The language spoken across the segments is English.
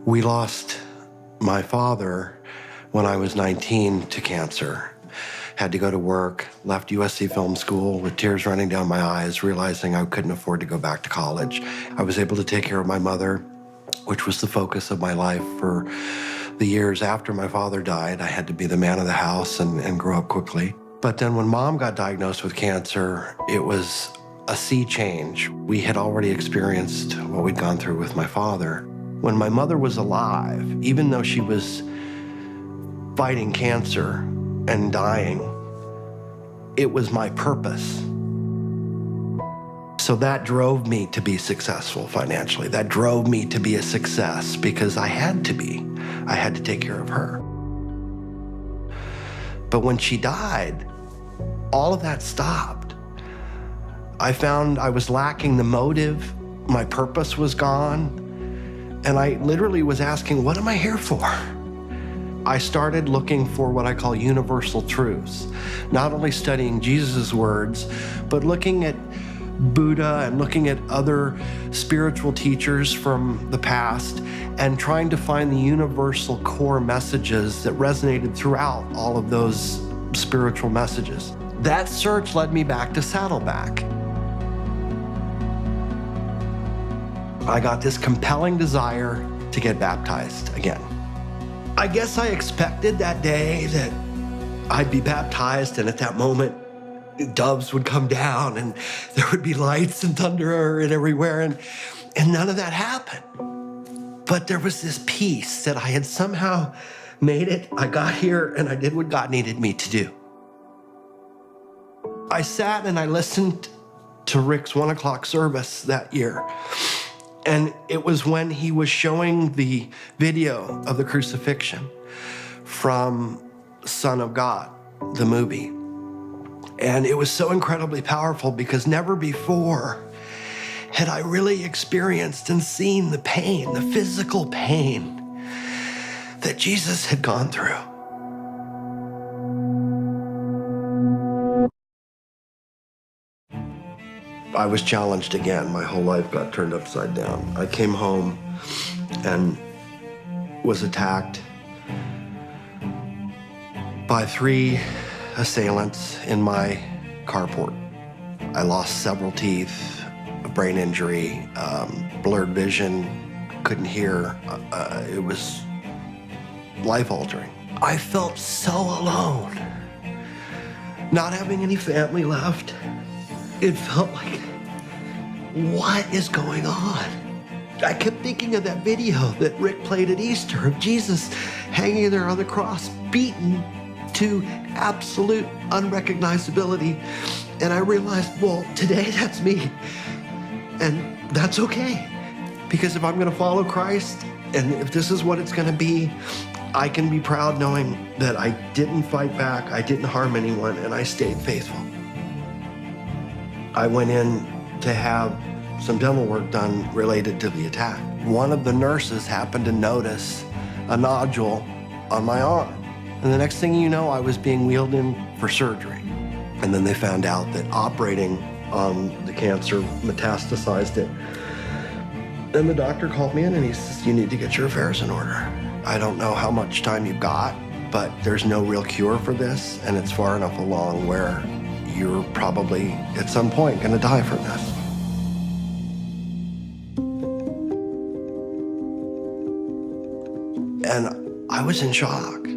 We lost my father when I was 19 to cancer. Had to go to work, left USC Film School with tears running down my eyes, realizing I couldn't afford to go back to college. I was able to take care of my mother, which was the focus of my life for the years after my father died. I had to be the man of the house and grow up quickly. But then when Mom got diagnosed with cancer, it was a sea change. We had already experienced what we'd gone through with my father. When my mother was alive, even though she was fighting cancer and dying, it was my purpose. So that drove me to be successful financially. That drove me to be a success because I had to be. I had to take care of her. But when she died, all of that stopped. I found I was lacking the motive. My purpose was gone. And I literally was asking, what am I here for? I started looking for what I call universal truths, not only studying Jesus' words, but looking at Buddha and looking at other spiritual teachers from the past and trying to find the universal core messages that resonated throughout all of those spiritual messages. That search led me back to Saddleback. I got this compelling desire to get baptized again. I guess I expected that day that I'd be baptized, and at that moment, doves would come down and there would be lights and thunder and everywhere, and none of that happened. But there was this peace that I had somehow made it. I got here and I did what God needed me to do. I sat and I listened to Rick's 1 o'clock service that year. And it was when he was showing the video of the crucifixion from Son of God, the movie. And it was so incredibly powerful because never before had I really experienced and seen the pain, the physical pain that Jesus had gone through. I was challenged again. My whole life got turned upside down. I came home and was attacked by 3 assailants in my carport. I lost several teeth, a brain injury, blurred vision, couldn't hear. It was life-altering. I felt so alone, not having any family left. It felt like, what is going on? I kept thinking of that video that Rick played at Easter of Jesus hanging there on the cross, beaten to absolute unrecognizability. And I realized, well, today that's me. And that's okay. Because if I'm gonna follow Christ, and if this is what it's gonna be, I can be proud knowing that I didn't fight back, I didn't harm anyone, and I stayed faithful. I went in to have some dental work done related to the attack. One of the nurses happened to notice a nodule on my arm. And the next thing you know, I was being wheeled in for surgery. And then they found out that operating on the cancer metastasized it. Then the doctor called me in and he says, you need to get your affairs in order. I don't know how much time you've got, but there's no real cure for this, and it's far enough along where you're probably, at some point, gonna die from this. And I was in shock.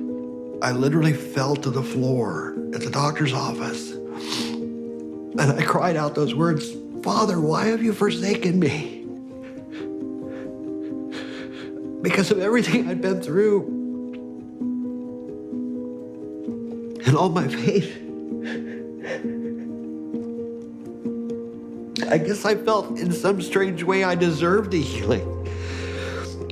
I literally fell to the floor at the doctor's office. And I cried out those words, Father, why have you forsaken me? Because of everything I'd been through and all my faith. I guess I felt in some strange way I deserved a healing,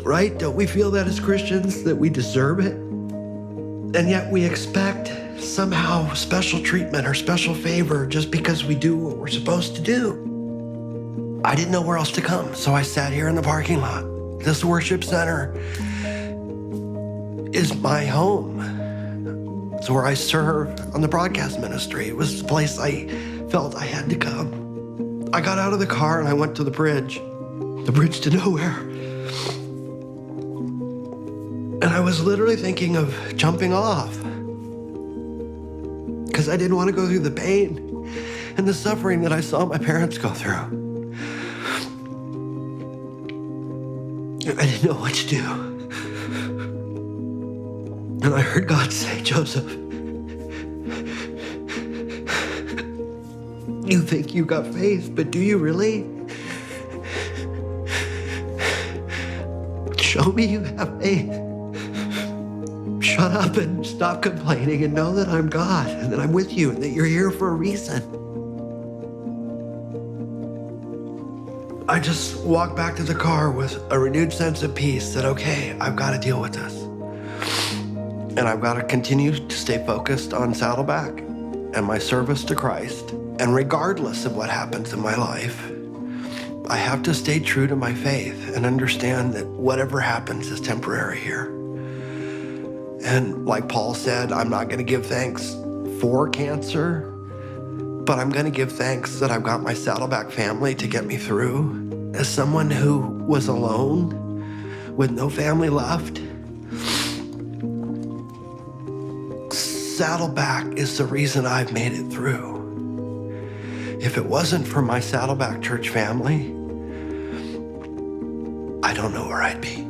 right? Don't we feel that as Christians, that we deserve it? And yet we expect somehow special treatment or special favor just because we do what we're supposed to do. I didn't know where else to come, so I sat here in the parking lot. This worship center is my home. It's where I serve on the broadcast ministry. It was the place I felt I had to come. I got out of the car and I went to the bridge to nowhere. And I was literally thinking of jumping off because I didn't want to go through the pain and the suffering that I saw my parents go through. I didn't know what to do. And I heard God say, Joseph, you think you got faith, but do you really? Show me you have faith. Shut up and stop complaining and know that I'm God and that I'm with you and that you're here for a reason. I just walked back to the car with a renewed sense of peace that, okay, I've got to deal with this. And I've got to continue to stay focused on Saddleback and my service to Christ. And regardless of what happens in my life, I have to stay true to my faith and understand that whatever happens is temporary here. And like Paul said, I'm not going to give thanks for cancer, but I'm going to give thanks that I've got my Saddleback family to get me through. As someone who was alone with no family left, Saddleback is the reason I've made it through. If it wasn't for my Saddleback church family, I don't know where I'd be.